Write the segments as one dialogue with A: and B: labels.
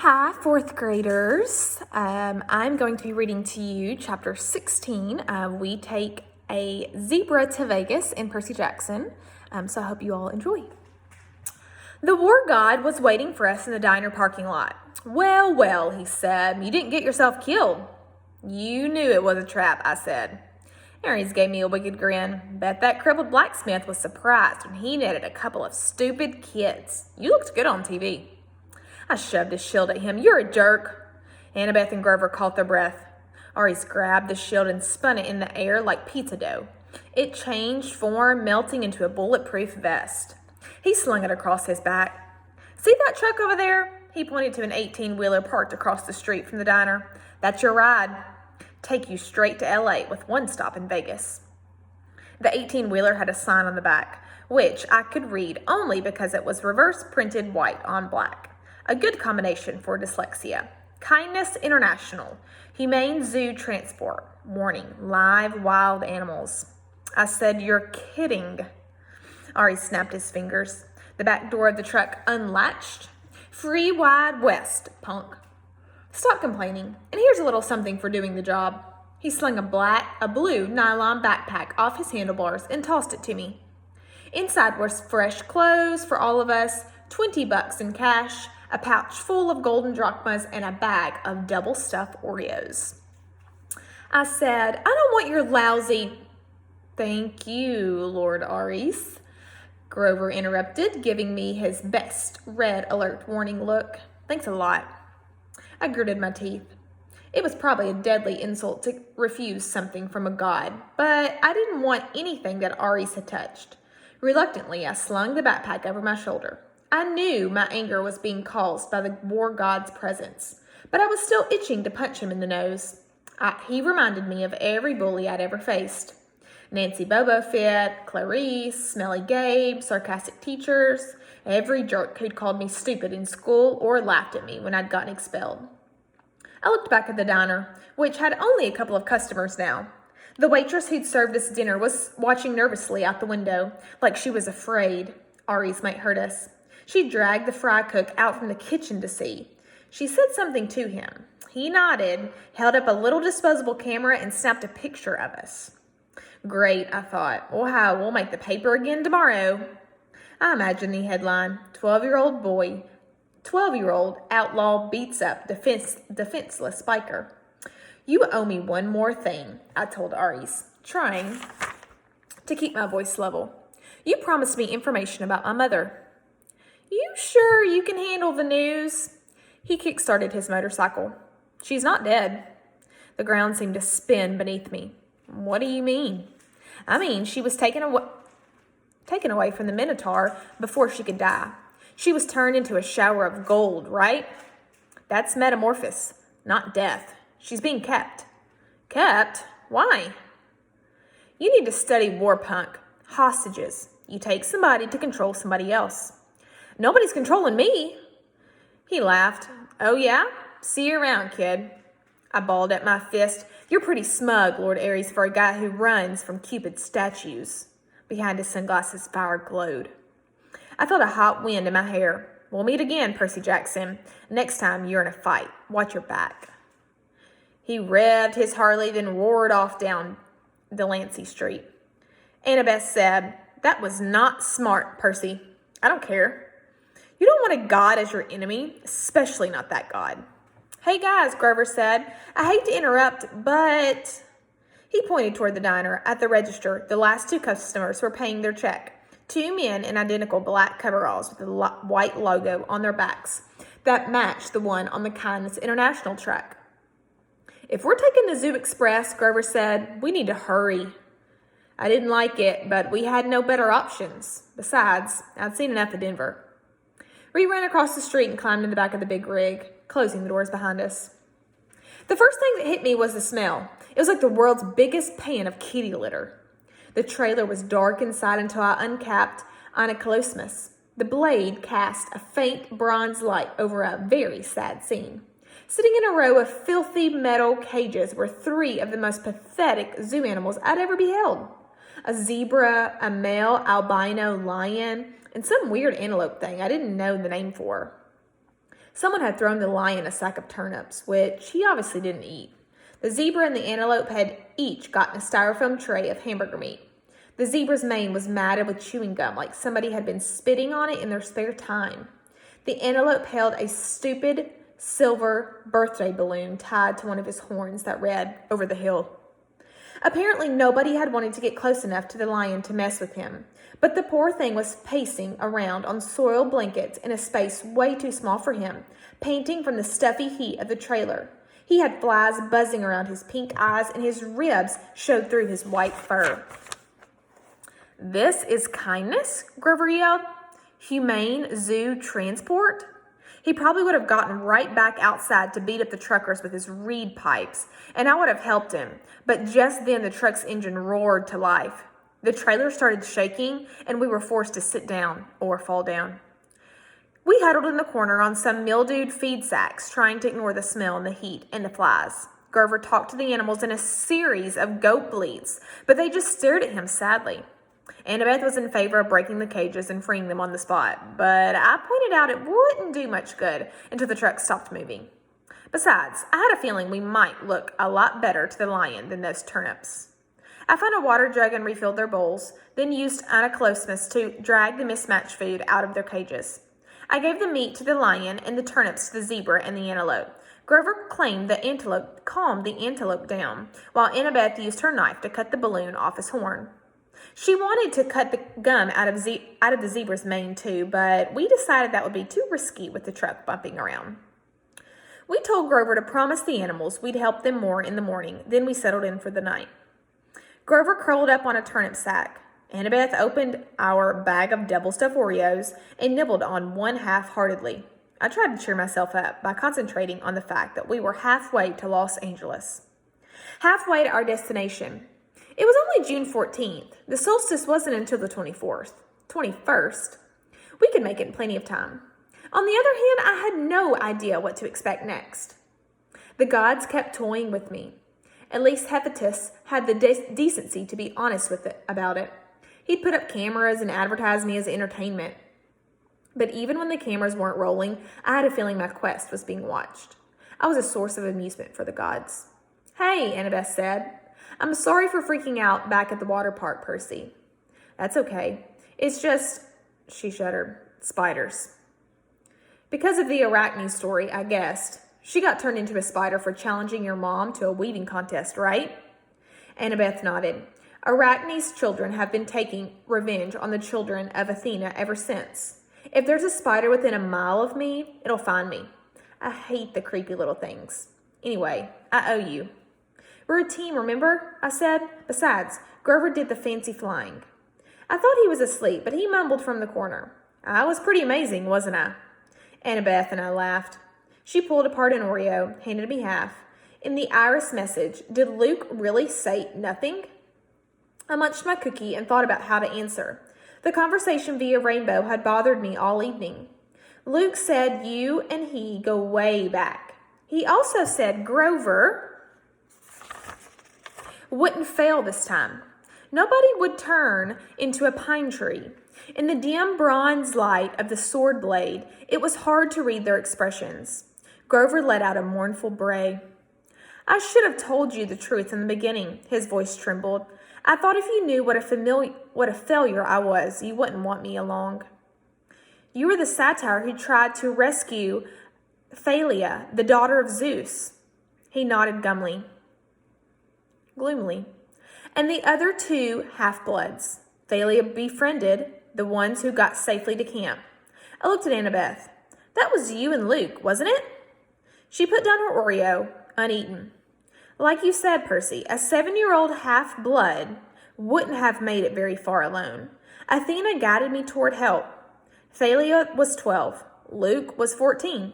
A: Hi, fourth graders. I'm going to be reading to you chapter 16. We take a zebra to Vegas in Percy Jackson, so I hope you all enjoy. The war god was waiting for us in the diner parking lot. Well, well, he said, you didn't get yourself killed. You knew it was a trap, I said. Aries gave me a wicked grin. Bet that crippled blacksmith was surprised when he netted a couple of stupid kids. You looked good on TV. I shoved his shield at him. You're a jerk. Annabeth and Grover caught their breath. Aries grabbed the shield and spun it in the air like pizza dough. It changed form, melting into a bulletproof vest. He slung it across his back. See that truck over there? He pointed to an 18-wheeler parked across the street from the diner. That's your ride. Take you straight to LA with one stop in Vegas. The 18-wheeler had a sign on the back, which I could read only because it was reverse printed white on black. A good combination for dyslexia. Kindness International. Humane Zoo Transport. Warning, live wild animals. I said, you're kidding. Ari snapped his fingers. The back door of the truck unlatched. Free wide west, punk. Stop complaining, and here's a little something for doing the job. He slung a blue nylon backpack off his handlebars and tossed it to me. Inside was fresh clothes for all of us, $20 in cash, a pouch full of golden drachmas, and a bag of double-stuffed Oreos. I said, I don't want your lousy... Thank you, Lord Aries, Grover interrupted, giving me his best red alert warning look. Thanks a lot. I gritted my teeth. It was probably a deadly insult to refuse something from a god, but I didn't want anything that Aries had touched. Reluctantly, I slung the backpack over my shoulder. I knew my anger was being caused by the war god's presence, but I was still itching to punch him in the nose. He reminded me of every bully I'd ever faced. Nancy Bobo Fit, Clarice, Smelly Gabe, sarcastic teachers, every jerk who'd called me stupid in school or laughed at me when I'd gotten expelled. I looked back at the diner, which had only a couple of customers now. The waitress who'd served us dinner was watching nervously out the window, like she was afraid Aries might hurt us. She dragged the fry cook out from the kitchen to see. She said something to him. He nodded, held up a little disposable camera, and snapped a picture of us. Great, I thought. We'll make the paper again tomorrow. I imagined the headline, 12-year-old outlaw beats up defenseless biker. You owe me one more thing, I told Aries, trying to keep my voice level. You promised me information about my mother. You sure you can handle the news? He kick-started his motorcycle. She's not dead. The ground seemed to spin beneath me. What do you mean? I mean, she was taken away from the Minotaur before she could die. She was turned into a shower of gold, right? That's metamorphosis, not death. She's being kept. Kept? Why? You need to study war punk. Hostages. You take somebody to control somebody else. Nobody's controlling me. He laughed. Oh yeah? See you around, kid. I balled at my fist. You're pretty smug, Lord Aries, for a guy who runs from Cupid's statues. Behind his sunglasses, fire glowed. I felt a hot wind in my hair. We'll meet again, Percy Jackson. Next time you're in a fight. Watch your back. He revved his Harley, then roared off down Delancey Street. Annabeth said, that was not smart, Percy. I don't care. You don't want a god as your enemy, especially not that god. Hey guys, Grover said. I hate to interrupt, but... He pointed toward the diner. At the register, the last two customers were paying their check. Two men in identical black coveralls with a white logo on their backs that matched the one on the Kindness International truck. If we're taking the Zoo Express, Grover said, we need to hurry. I didn't like it, but we had no better options. Besides, I'd seen enough of Denver. We ran across the street and climbed in the back of the big rig, closing the doors behind us. The first thing that hit me was the smell. It was like the world's biggest pan of kitty litter. The trailer was dark inside until I uncapped Onychosmus. The blade cast a faint bronze light over a very sad scene. Sitting in a row of filthy metal cages were three of the most pathetic zoo animals I'd ever beheld. A zebra, a male albino lion, and some weird antelope thing I didn't know the name for. Someone had thrown the lion a sack of turnips, which he obviously didn't eat. The zebra and the antelope had each gotten a styrofoam tray of hamburger meat. The zebra's mane was matted with chewing gum, like somebody had been spitting on it in their spare time. The antelope held a stupid silver birthday balloon tied to one of his horns that read, "Over the hill." Apparently, nobody had wanted to get close enough to the lion to mess with him, but the poor thing was pacing around on soiled blankets in a space way too small for him, panting from the stuffy heat of the trailer. He had flies buzzing around his pink eyes, and his ribs showed through his white fur. "This is kindness," Grover yelled. "Humane zoo transport?" He probably would have gotten right back outside to beat up the truckers with his reed pipes, and I would have helped him. But just then the truck's engine roared to life. The trailer started shaking, and we were forced to sit down or fall down. We huddled in the corner on some mildewed feed sacks, trying to ignore the smell and the heat and the flies. Grover talked to the animals in a series of goat bleats, but they just stared at him sadly. Annabeth was in favor of breaking the cages and freeing them on the spot, but I pointed out it wouldn't do much good until the truck stopped moving. Besides, I had a feeling we might look a lot better to the lion than those turnips. I found a water jug and refilled their bowls, then used anaclosmus to drag the mismatched food out of their cages. I gave the meat to the lion and the turnips to the zebra and the antelope. Grover claimed the antelope calmed the antelope down, while Annabeth used her knife to cut the balloon off his horn. She wanted to cut the gum out of the zebra's mane too, but we decided that would be too risky with the truck bumping around. We told Grover to promise the animals we'd help them more in the morning, then we settled in for the night. Grover curled up on a turnip sack. Annabeth opened our bag of double-stuffed Oreos and nibbled on one half-heartedly. I tried to cheer myself up by concentrating on the fact that we were halfway to Los Angeles. Halfway to our destination. It was only June 14th. The solstice wasn't until the 21st. We could make it in plenty of time. On the other hand, I had no idea what to expect next. The gods kept toying with me. At least Hephaestus had the decency to be honest about it. He'd put up cameras and advertise me as entertainment. But even when the cameras weren't rolling, I had a feeling my quest was being watched. I was a source of amusement for the gods. "Hey," Annabeth said. "I'm sorry for freaking out back at the water park, Percy." "That's okay. It's just," she shuddered, "spiders." Because of the Arachne story, I guessed. She got turned into a spider for challenging your mom to a weaving contest, right? Annabeth nodded. Arachne's children have been taking revenge on the children of Athena ever since. If there's a spider within a mile of me, it'll find me. I hate the creepy little things. Anyway, I owe you. "We're a team, remember?" I said. Besides, Grover did the fancy flying. I thought he was asleep, but he mumbled from the corner. "I was pretty amazing, wasn't I?" Annabeth and I laughed. She pulled apart an Oreo, handed me half. In the iris message, did Luke really say nothing? I munched my cookie and thought about how to answer. The conversation via Rainbow had bothered me all evening. Luke said you and he go way back. He also said Grover wouldn't fail this time. Nobody would turn into a pine tree. In the dim bronze light of the sword blade, it was hard to read their expressions. Grover let out a mournful bray. "I should have told you the truth in the beginning," his voice trembled. "I thought if you knew what a failure I was, you wouldn't want me along. You were the satyr who tried to rescue Thalia, the daughter of Zeus." He nodded gloomily. "And the other two half-bloods. Thalia befriended the ones who got safely to camp." I looked at Annabeth. "That was you and Luke, wasn't it?" She put down her Oreo, uneaten. "Like you said, Percy, a 7-year-old half-blood wouldn't have made it very far alone. Athena guided me toward help. Thalia was 12. Luke was 14.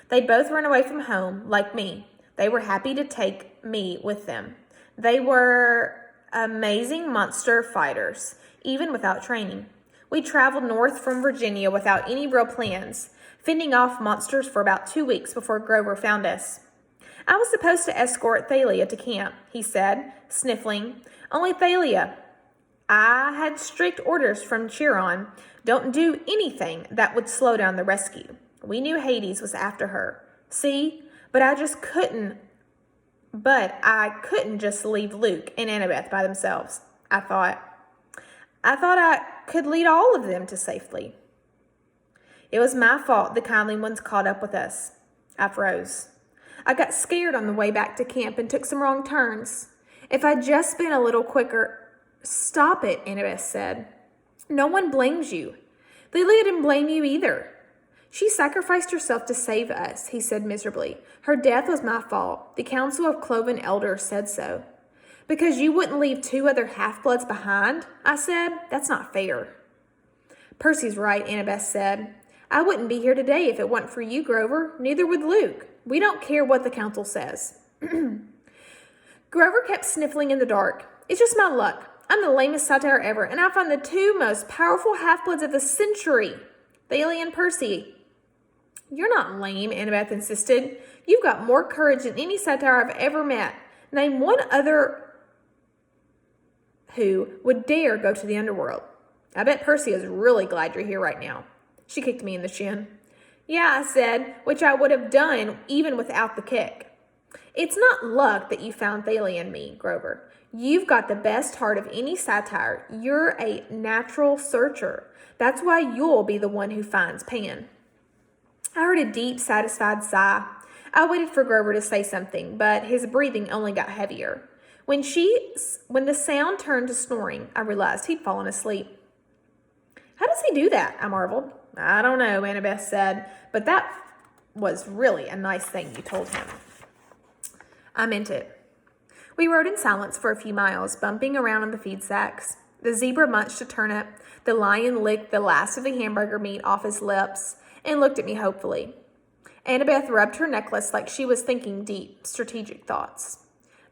A: They'd both run away from home, like me. They were happy to take me with them. They were amazing monster fighters, even without training. We traveled north from Virginia without any real plans, fending off monsters for about 2 weeks before Grover found us. I was supposed to escort Thalia to camp," he said, sniffling. "Only Thalia. I had strict orders from Chiron. Don't do anything that would slow down the rescue. We knew Hades was after her. See? But I couldn't just leave Luke and Annabeth by themselves. I thought I could lead all of them to safety. It was my fault the kindly ones caught up with us. I froze. I got scared on the way back to camp and took some wrong turns. If I'd just been a little quicker... Stop it, Annabeth said. No one blames you. Lilia didn't blame you either. She sacrificed herself to save us, he said miserably. Her death was my fault. The Council of Cloven Elders said so. Because you wouldn't leave 2 other half-bloods behind, I said. That's not fair. Percy's right, Annabeth said. I wouldn't be here today if it wasn't for you, Grover. Neither would Luke. We don't care what the council says. Grover kept sniffling in the dark. It's just my luck. I'm the lamest satyr ever, and I find the 2 most powerful half-bloods of the century, Thalia and Percy. You're not lame, Annabeth insisted. You've got more courage than any satyr I've ever met. Name one other who would dare go to the underworld. I bet Percy is really glad you're here right now. She kicked me in the shin. Yeah, I said, which I would have done even without the kick. It's not luck that you found Thalia and me, Grover. You've got the best heart of any satyr. You're a natural searcher. That's why you'll be the one who finds Pan. I heard a deep, satisfied sigh. I waited for Grover to say something, but his breathing only got heavier. When the sound turned to snoring, I realized he'd fallen asleep. How does he do that? I marveled. I don't know, Annabeth said, but that was really a nice thing you told him. I meant it. We rode in silence for a few miles, bumping around on the feed sacks. The zebra munched a turnip. The lion licked the last of the hamburger meat off his lips and looked at me hopefully. Annabeth rubbed her necklace like she was thinking deep, strategic thoughts.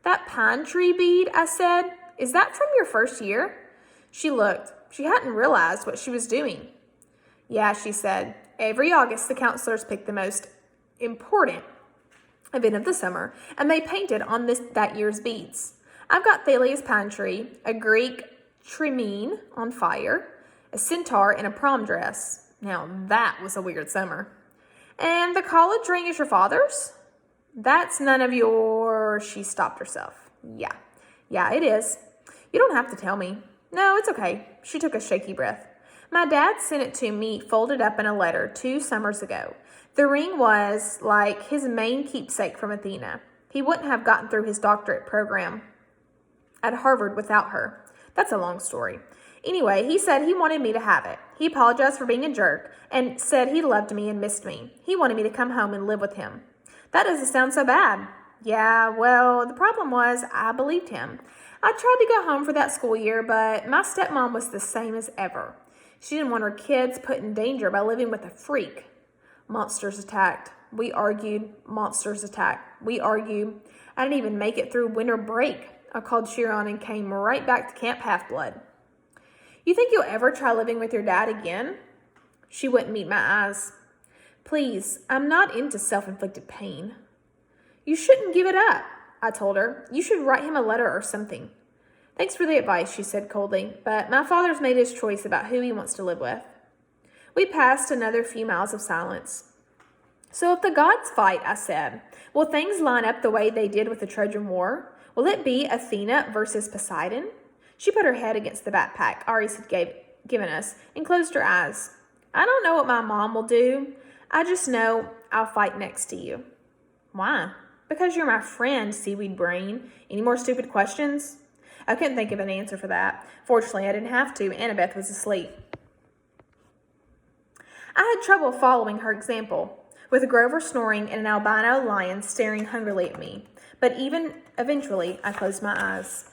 A: That pine tree bead, I said, is that from your first year? She looked. She hadn't realized what she was doing. Yeah, she said. Every August, the counselors pick the most important event of the summer, and they painted on that year's beads. I've got Thalia's pine tree, a Greek trimine on fire, a centaur in a prom dress. Now that was a weird summer. And the college ring is your father's? That's none of your... She stopped herself. Yeah, it is. You don't have to tell me. No, it's okay. She took a shaky breath. My dad sent it to me folded up in a letter 2 summers ago. The ring was like his main keepsake from Athena. He wouldn't have gotten through his doctorate program at Harvard without her. That's a long story. Anyway, he said he wanted me to have it. He apologized for being a jerk and said he loved me and missed me. He wanted me to come home and live with him. That doesn't sound so bad. Yeah, well, the problem was I believed him. I tried to go home for that school year, but my stepmom was the same as ever. She didn't want her kids put in danger by living with a freak. Monsters attacked. We argued. Monsters attacked. We argued. I didn't even make it through winter break. I called Chiron and came right back to Camp Half-Blood. You think you'll ever try living with your dad again? She wouldn't meet my eyes. Please, I'm not into self-inflicted pain. You shouldn't give it up, I told her. You should write him a letter or something. Thanks for the advice, she said coldly, but my father's made his choice about who he wants to live with. We passed another few miles of silence. So if the gods fight, I said, will things line up the way they did with the Trojan War? Will it be Athena versus Poseidon? She put her head against the backpack Ares had given us and closed her eyes. I don't know what my mom will do. I just know I'll fight next to you. Why? Because you're my friend, seaweed brain. Any more stupid questions? I couldn't think of an answer for that. Fortunately, I didn't have to. Annabeth was asleep. I had trouble following her example, with Grover snoring and an albino lion staring hungrily at me. But even eventually, I closed my eyes.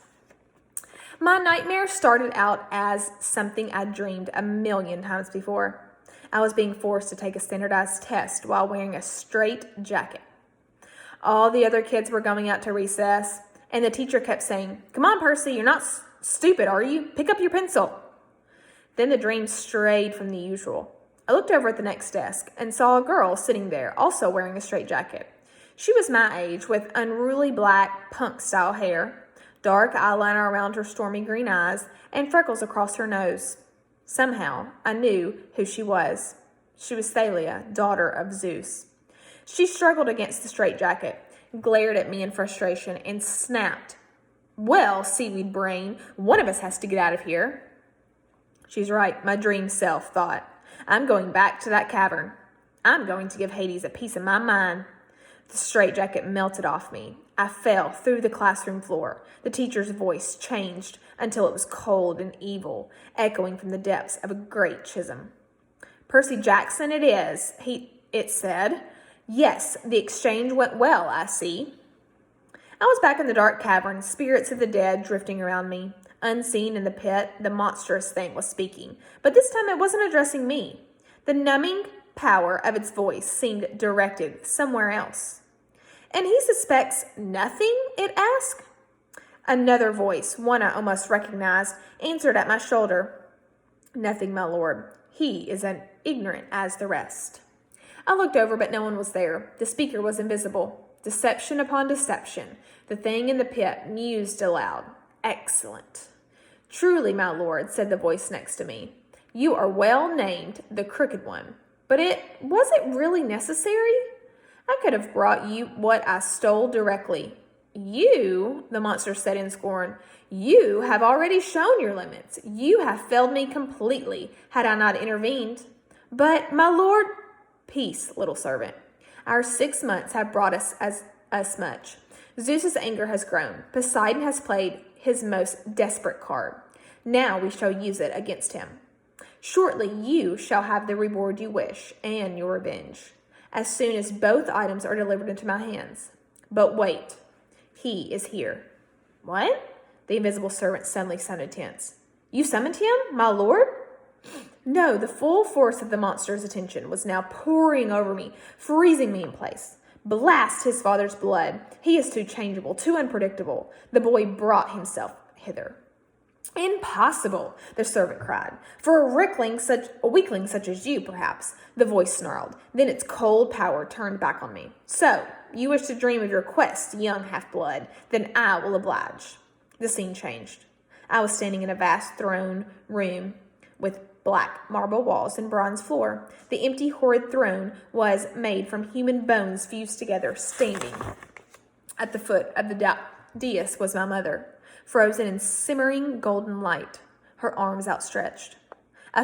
A: My nightmare started out as something I'd dreamed a million times before. I was being forced to take a standardized test while wearing a straight jacket. All the other kids were going out to recess, and the teacher kept saying, "Come on, Percy, you're not stupid, are you? Pick up your pencil." Then the dream strayed from the usual. I looked over at the next desk and saw a girl sitting there, also wearing a straight jacket. She was my age, with unruly black punk-style hair, dark eyeliner around her stormy green eyes, and freckles across her nose. Somehow, I knew who she was. She was Thalia, daughter of Zeus. She struggled against the straitjacket, glared at me in frustration, and snapped. Well, seaweed brain, one of us has to get out of here. She's right, my dream self thought. I'm going back to that cavern. I'm going to give Hades a piece of my mind. The straitjacket melted off me. I fell through the classroom floor. The teacher's voice changed until it was cold and evil, echoing from the depths of a great chasm. Percy Jackson it is, it said. Yes, the exchange went well, I see. I was back in the dark cavern, spirits of the dead drifting around me. Unseen in the pit, the monstrous thing was speaking, but this time it wasn't addressing me. The numbing power of its voice seemed directed somewhere else. And he suspects nothing, it asked. Another voice, one I almost recognized, answered at my shoulder. Nothing, my lord. He is as ignorant as the rest. I looked over, but no one was there. The speaker was invisible. Deception upon deception. The thing in the pit mused aloud. Excellent. Truly, my lord, said the voice next to me. You are well named the Crooked One. But was it really necessary? I could have brought you what I stole directly. You, the monster said in scorn, you have already shown your limits. You have failed me completely, had I not intervened. But, my lord, peace, little servant. Our 6 months have brought us much. Zeus's anger has grown. Poseidon has played his most desperate card. Now we shall use it against him. Shortly you shall have the reward you wish and your revenge, as soon as both items are delivered into my hands. But wait, he is here. What? The invisible servant suddenly sounded tense. You summoned him, my lord? No, the full force of the monster's attention was now pouring over me, freezing me in place. Blast his father's blood. He is too changeable, too unpredictable. The boy brought himself hither. Impossible, the servant cried. For a weakling such as you, perhaps, the voice snarled. Then its cold power turned back on me. So, you wish to dream of your quest, young half-blood. Then I will oblige. The scene changed. I was standing in a vast throne room with black marble walls and bronze floor. The empty, horrid throne was made from human bones fused together, standing. At the foot of the dais was my mother, frozen in simmering golden light, her arms outstretched. I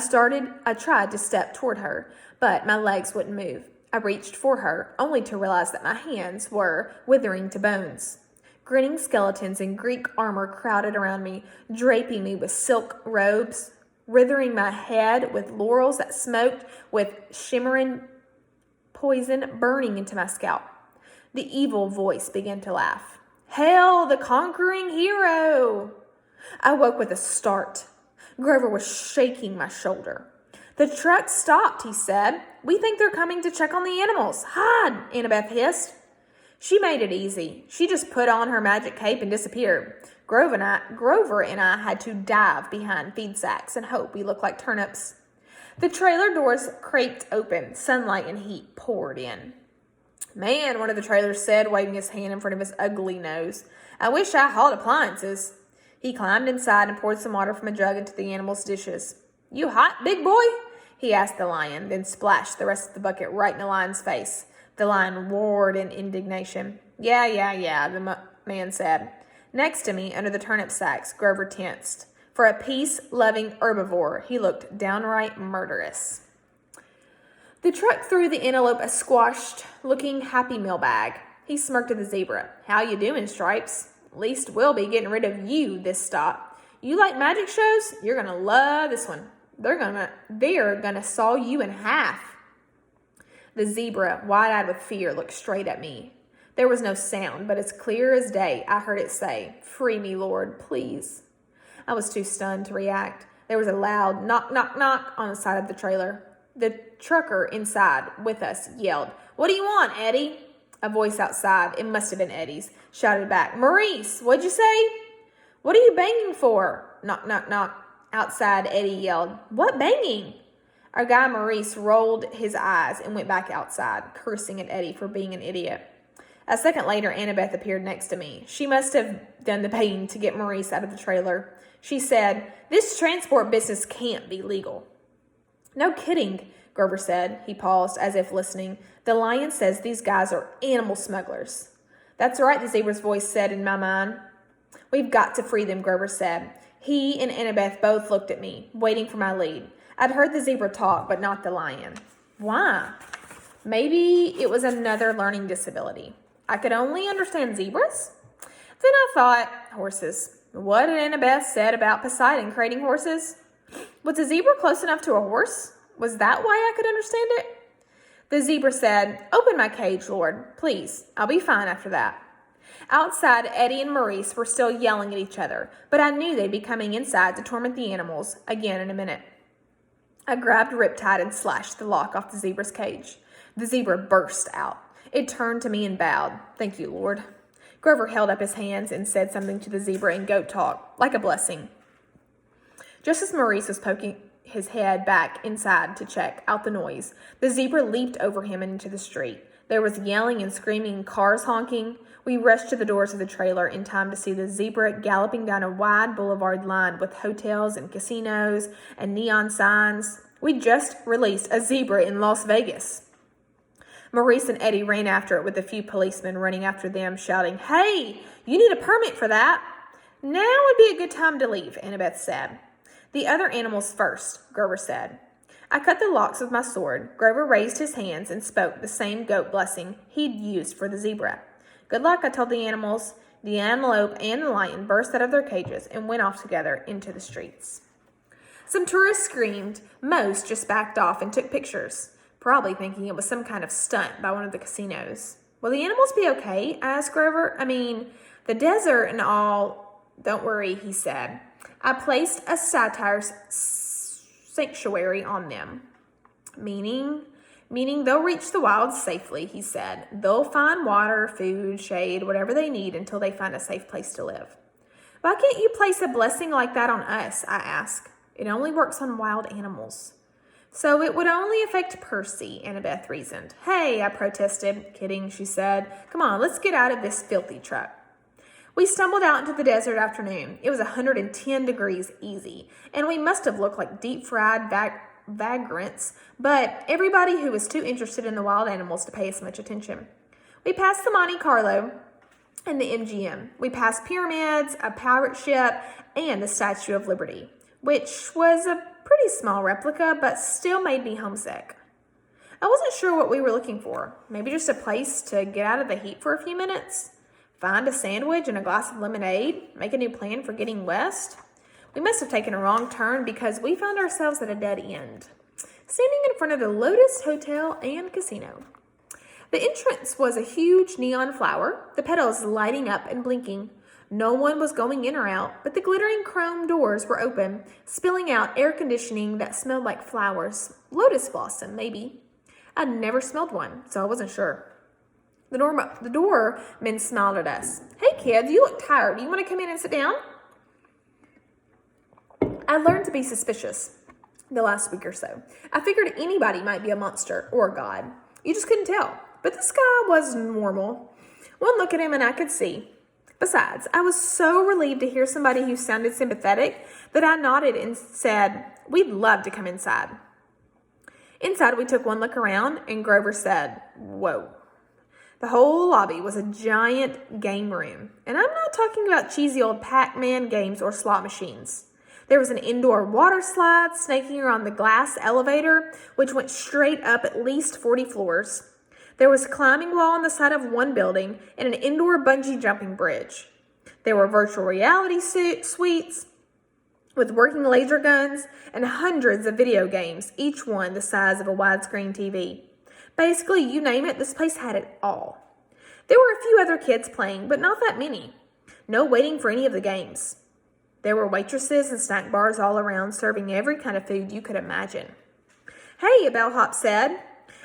A: tried to step toward her, but my legs wouldn't move. I reached for her, only to realize that my hands were withering to bones. Grinning skeletons in Greek armor crowded around me, draping me with silk robes, withering my head with laurels that smoked with shimmering poison burning into my scalp. The evil voice began to laugh. Hail the conquering hero! I woke with a start. Grover was shaking my shoulder. The truck stopped, he said. We think they're coming to check on the animals. Hide, Annabeth hissed. She made it easy. She just put on her magic cape and disappeared. Grover and I had to dive behind feed sacks and hope we looked like turnips. The trailer doors creaked open. Sunlight and heat poured in. Man, one of the trailers said, waving his hand in front of his ugly nose. I wish I hauled appliances. He climbed inside and poured some water from a jug into the animal's dishes. You hot, big boy? He asked the lion, then splashed the rest of the bucket right in the lion's face. The lion roared in indignation. Yeah, the man said. Next to me, under the turnip sacks, Grover tensed. For a peace-loving herbivore, he looked downright murderous. The truck threw the antelope a squashed-looking Happy Meal bag. He smirked at the zebra. How you doing, Stripes? Least we'll be getting rid of you this stop. You like magic shows? You're gonna love this one. They're gonna saw you in half. The zebra, wide-eyed with fear, looked straight at me. There was no sound, but as clear as day, I heard it say, Free me, Lord, please. I was too stunned to react. There was a loud knock, knock, knock on the side of the trailer. The trucker inside with us yelled, What do you want, Eddie? A voice outside, it must have been Eddie's, shouted back, Maurice, what'd you say? What are you banging for? Knock, knock, knock. Outside, Eddie yelled, What banging? Our guy Maurice rolled his eyes and went back outside, cursing at Eddie for being an idiot. A second later, Annabeth appeared next to me. She must have done the banging to get Maurice out of the trailer. She said, This transport business can't be legal. No kidding. Grover said. He paused, as if listening. The lion says these guys are animal smugglers. That's right, the zebra's voice said in my mind. We've got to free them, Grover said. He and Annabeth both looked at me, waiting for my lead. I'd heard the zebra talk, but not the lion. Why? Maybe it was another learning disability. I could only understand zebras? Then I thought, horses. What had Annabeth said about Poseidon creating horses? Was a zebra close enough to a horse? Was that why I could understand it? The zebra said, "Open my cage, Lord, please. I'll be fine after that." Outside, Eddie and Maurice were still yelling at each other, but I knew they'd be coming inside to torment the animals again in a minute. I grabbed Riptide and slashed the lock off the zebra's cage. The zebra burst out. It turned to me and bowed. "Thank you, Lord." Grover held up his hands and said something to the zebra in goat talk, like a blessing. Just as Maurice was poking his head back inside to check out the noise, the zebra leaped over him and into the street. There was yelling and screaming, cars honking. We rushed to the doors of the trailer in time to see the zebra galloping down a wide boulevard lined with hotels and casinos and neon signs. We just released a zebra in Las Vegas. Maurice and Eddie ran after it with a few policemen running after them, shouting, "Hey, you need a permit for that." "Now would be a good time to leave," Annabeth said. "The other animals first," Grover said. I cut the locks with my sword. Grover raised his hands and spoke the same goat blessing he'd used for the zebra. "Good luck," I told the animals. The antelope and the lion burst out of their cages and went off together into the streets. Some tourists screamed. Most just backed off and took pictures, probably thinking it was some kind of stunt by one of the casinos. "Will the animals be okay?" I asked Grover. "I mean, the desert and all." "Don't worry," he said. "I placed a satire sanctuary on them." Meaning they'll reach the wilds safely, he said. "They'll find water, food, shade, whatever they need until they find a safe place to live." "Why can't you place a blessing like that on us?" I asked. "It only works on wild animals." "So it would only affect Percy," Annabeth reasoned. "Hey," I protested. "Kidding," she said. "Come on, let's get out of this filthy truck." We stumbled out into the desert afternoon. It was 110 degrees easy, and we must have looked like deep-fried vagrants, but everybody who was too interested in the wild animals to pay us much attention. We passed the Monte Carlo and the MGM. We passed pyramids, a pirate ship, and the Statue of Liberty, which was a pretty small replica, but still made me homesick. I wasn't sure what we were looking for. Maybe just a place to get out of the heat for a few minutes? Find a sandwich and a glass of lemonade? Make a new plan for getting west? We must have taken a wrong turn because we found ourselves at a dead end, standing in front of the Lotus Hotel and Casino. The entrance was a huge neon flower, the petals lighting up and blinking. No one was going in or out, but the glittering chrome doors were open, spilling out air conditioning that smelled like flowers. Lotus blossom, maybe. I'd never smelled one, so I wasn't sure. The doorman smiled at us. "Hey, kids, you look tired. Do you want to come in and sit down?" I learned to be suspicious the last week or so. I figured anybody might be a monster or a god. You just couldn't tell. But this guy was normal. One look at him and I could see. Besides, I was so relieved to hear somebody who sounded sympathetic that I nodded and said, "We'd love to come inside." Inside, we took one look around, and Grover said, "Whoa." The whole lobby was a giant game room, and I'm not talking about cheesy old Pac-Man games or slot machines. There was an indoor water slide snaking around the glass elevator, which went straight up at least 40 floors. There was a climbing wall on the side of one building and an indoor bungee jumping bridge. There were virtual reality suites with working laser guns and hundreds of video games, each one the size of a widescreen TV. Basically, you name it, this place had it all. There were a few other kids playing, but not that many. No waiting for any of the games. There were waitresses and snack bars all around, serving every kind of food you could imagine. "Hey," a bellhop said.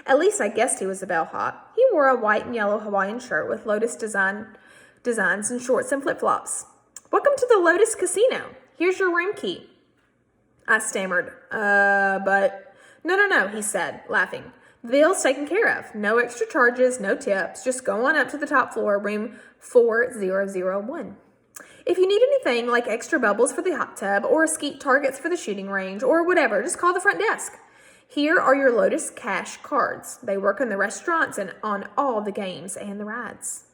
A: At least I guessed he was a bellhop. He wore a white and yellow Hawaiian shirt with Lotus designs and shorts and flip-flops. "Welcome to the Lotus Casino. Here's your room key." I stammered, but... No, he said, laughing. "The bill's taken care of. No extra charges, no tips. Just go on up to the top floor, room 4001. If you need anything like extra bubbles for the hot tub or skeet targets for the shooting range or whatever, just call the front desk. Here are your Lotus Cash cards. They work in the restaurants and on all the games and the rides.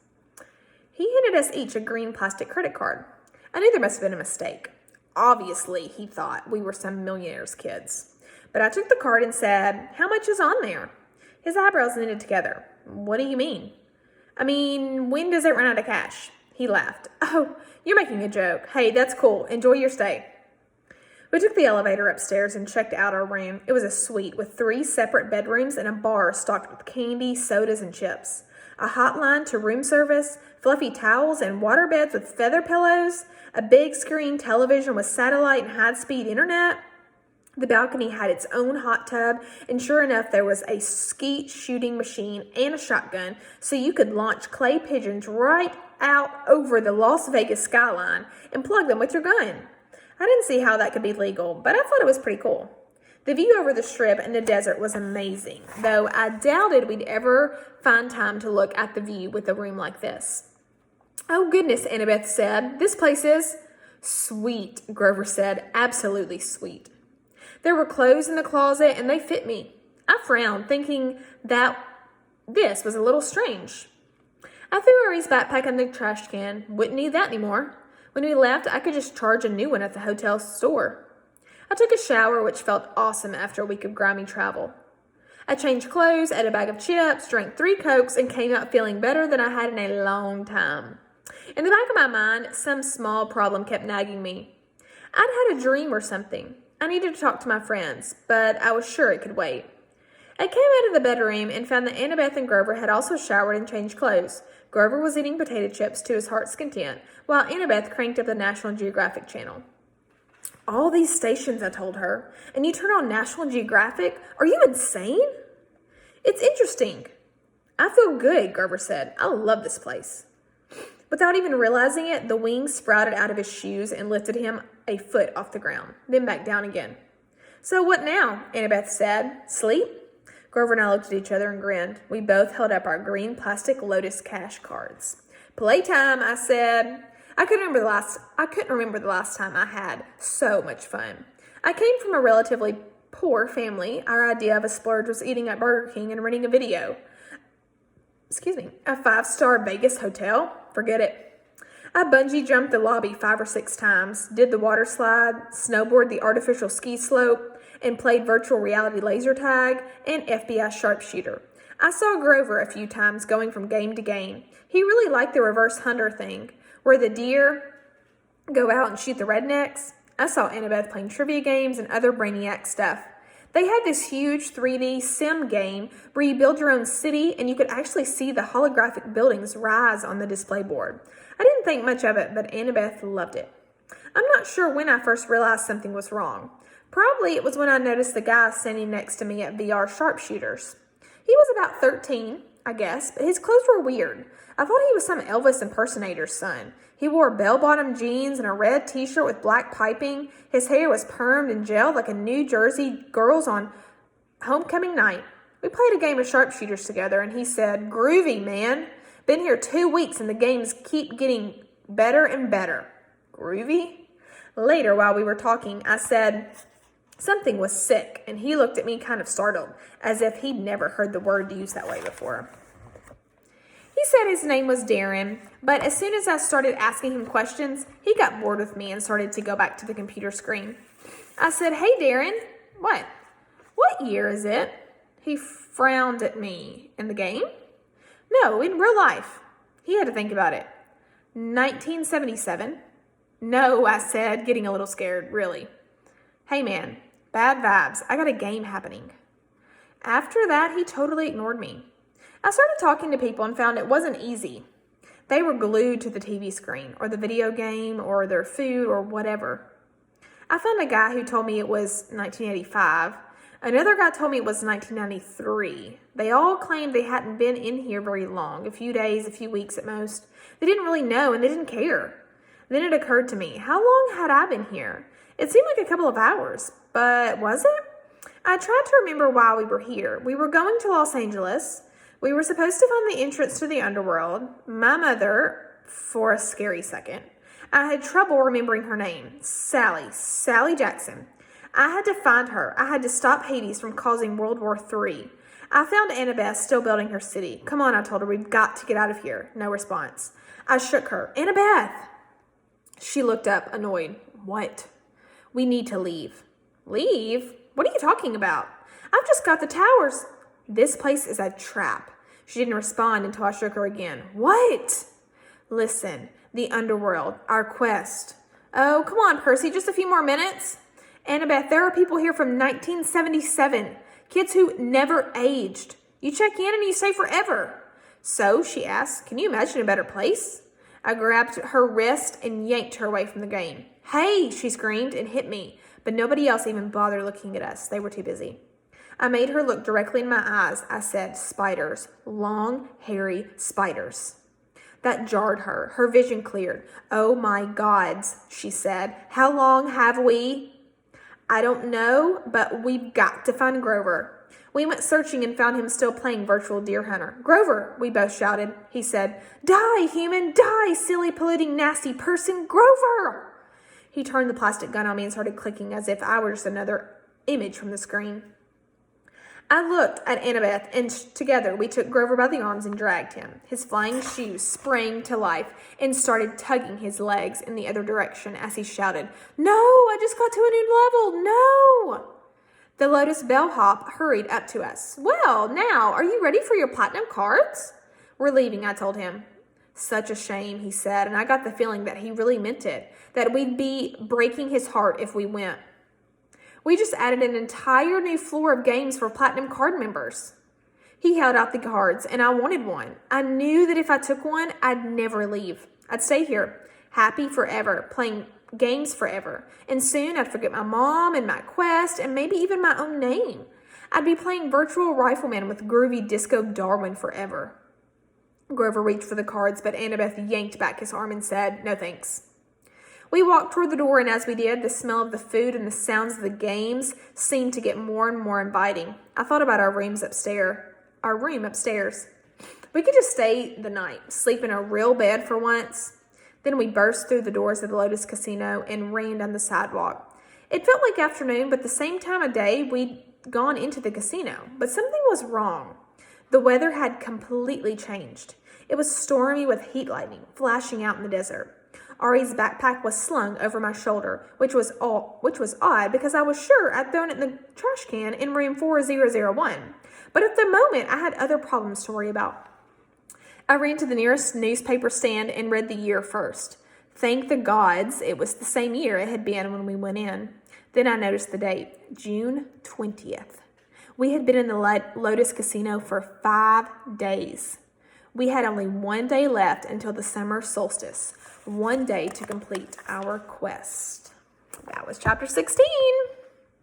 A: He handed us each a green plastic credit card. I knew there must have been a mistake. Obviously, he thought we were some millionaire's kids. But I took the card and said, "How much is on there?" His eyebrows knitted together. "What do you mean?" "I mean, when does it run out of cash?" He laughed. "Oh, you're making a joke. Hey, that's cool. Enjoy your stay." We took the elevator upstairs and checked out our room. It was a suite with 3 separate bedrooms and a bar stocked with candy, sodas, and chips. A hotline to room service, fluffy towels and water beds with feather pillows, a big screen television with satellite and high-speed internet. The balcony had its own hot tub, and sure enough, there was a skeet shooting machine and a shotgun, so you could launch clay pigeons right out over the Las Vegas skyline and plug them with your gun. I didn't see how that could be legal, but I thought it was pretty cool. The view over the strip and the desert was amazing, though I doubted we'd ever find time to look at the view with a room like this. "Oh goodness," Annabeth said. "This place is..." "Sweet," Grover said. "Absolutely sweet." There were clothes in the closet, and they fit me. I frowned, thinking that this was a little strange. I threw Ari's backpack in the trash can. Wouldn't need that anymore. When we left, I could just charge a new one at the hotel store. I took a shower, which felt awesome after a week of grimy travel. I changed clothes, ate a bag of chips, drank 3 Cokes, and came out feeling better than I had in a long time. In the back of my mind, some small problem kept nagging me. I'd had a dream or something. I needed to talk to my friends, but I was sure it could wait. I came out of the bedroom and found that Annabeth and Grover had also showered and changed clothes. Grover was eating potato chips to his heart's content, while Annabeth cranked up the National Geographic channel. "All these stations," I told her, "and you turn on National Geographic? Are you insane?" "It's interesting." "I feel good," Grover said. "I love this place." Without even realizing it, the wings sprouted out of his shoes and lifted him a foot off the ground, then back down again. "So what now?" Annabeth said. "Sleep?" Grover and I looked at each other and grinned. We both held up our green plastic Lotus Cash cards. "Playtime," I said. I couldn't remember the last time I had so much fun. I came from a relatively poor family. Our idea of a splurge was eating at Burger King and renting a 5-star Vegas hotel. Forget it. I bungee jumped the lobby 5 or 6 times, did the water slide, snowboarded the artificial ski slope, and played virtual reality laser tag and FBI sharpshooter. I saw Grover a few times going from game to game. He really liked the reverse hunter thing, where the deer go out and shoot the rednecks. I saw Annabeth playing trivia games and other brainiac stuff. They had this huge 3D sim game where you build your own city and you could actually see the holographic buildings rise on the display board. I didn't think much of it, but Annabeth loved it. I'm not sure when I first realized something was wrong. Probably it was when I noticed the guy standing next to me at VR sharpshooters. He was about 13, I guess, but his clothes were weird. I thought he was some Elvis impersonator's son. He wore bell-bottom jeans and a red t-shirt with black piping. His hair was permed and gelled like a New Jersey girl's on homecoming night. We played a game of sharpshooters together, and he said, "Groovy, man. Been here 2 weeks, and the games keep getting better and better." Groovy? Later, while we were talking, I said something was sick, and he looked at me kind of startled, as if he'd never heard the word used that way before. He said his name was Darren, but as soon as I started asking him questions, he got bored with me and started to go back to the computer screen. I said, "Hey, Darren." "What?" "What year is it?" He frowned at me. "In the game?" "No, in real life." He had to think about it. 1977. "No," I said, getting a little scared, really. "Hey, man, bad vibes. I got a game happening." After that, he totally ignored me. I started talking to people and found it wasn't easy. They were glued to the TV screen or the video game or their food or whatever. I found a guy who told me it was 1985. Another guy told me it was 1993. They all claimed they hadn't been in here very long, a few days, a few weeks at most. They didn't really know and they didn't care. Then it occurred to me, how long had I been here? It seemed like a couple of hours, but was it? I tried to remember why we were here. We were going to Los Angeles. We were supposed to find the entrance to the underworld. My mother, for a scary second. I had trouble remembering her name. Sally Jackson. I had to find her. I had to stop Hades from causing World War III. I found Annabeth still building her city. Come on, I told her. We've got to get out of here. No response. I shook her. Annabeth! She looked up, annoyed. What? We need to leave. Leave? What are you talking about? I've just got the towers. This place is a trap. She didn't respond until I shook her again. What? Listen, the underworld, our quest. Oh, come on, Percy, just a few more minutes. Annabeth, there are people here from 1977. Kids who never aged. You check in and you stay forever. So, she asked, can you imagine a better place? I grabbed her wrist and yanked her away from the game. Hey, she screamed and hit me, but nobody else even bothered looking at us. They were too busy. I made her look directly in my eyes. I said, spiders, long, hairy spiders. That jarred her. Her vision cleared. Oh my gods, she said. How long have we? I don't know, but we've got to find Grover. We went searching and found him still playing virtual deer hunter. Grover, we both shouted. He said, die, human, die, silly, polluting, nasty person, Grover! He turned the plastic gun on me and started clicking as if I were just another image from the screen. I looked at Annabeth, and together we took Grover by the arms and dragged him. His flying shoes sprang to life and started tugging his legs in the other direction as he shouted, no, I just got to a new level, no! The Lotus bellhop hurried up to us. Well, now, are you ready for your platinum cards? We're leaving, I told him. Such a shame, he said, and I got the feeling that he really meant it, that we'd be breaking his heart if we went. We just added an entire new floor of games for platinum card members. He held out the cards, and I wanted one. I knew that if I took one, I'd never leave. I'd stay here, happy forever, playing games forever. And soon I'd forget my mom and my quest and maybe even my own name. I'd be playing virtual rifleman with groovy disco Darwin forever. Grover reached for the cards, but Annabeth yanked back his arm and said, no thanks. We walked toward the door, and as we did, the smell of the food and the sounds of the games seemed to get more and more inviting. I thought about our room upstairs. We could just stay the night, sleep in a real bed for once. Then we burst through the doors of the Lotus Casino and ran down the sidewalk. It felt like afternoon, but the same time of day we'd gone into the casino. But something was wrong. The weather had completely changed. It was stormy with heat lightning flashing out in the desert. Ari's backpack was slung over my shoulder, which was odd because I was sure I'd thrown it in the trash can in room 4001. But at the moment, I had other problems to worry about. I ran to the nearest newspaper stand and read the year first. Thank the gods, it was the same year it had been when we went in. Then I noticed the date, June 20th. We had been in the Lotus Casino for 5 days. We had only 1 day left until the summer solstice. 1 day to complete our quest. That was chapter 16.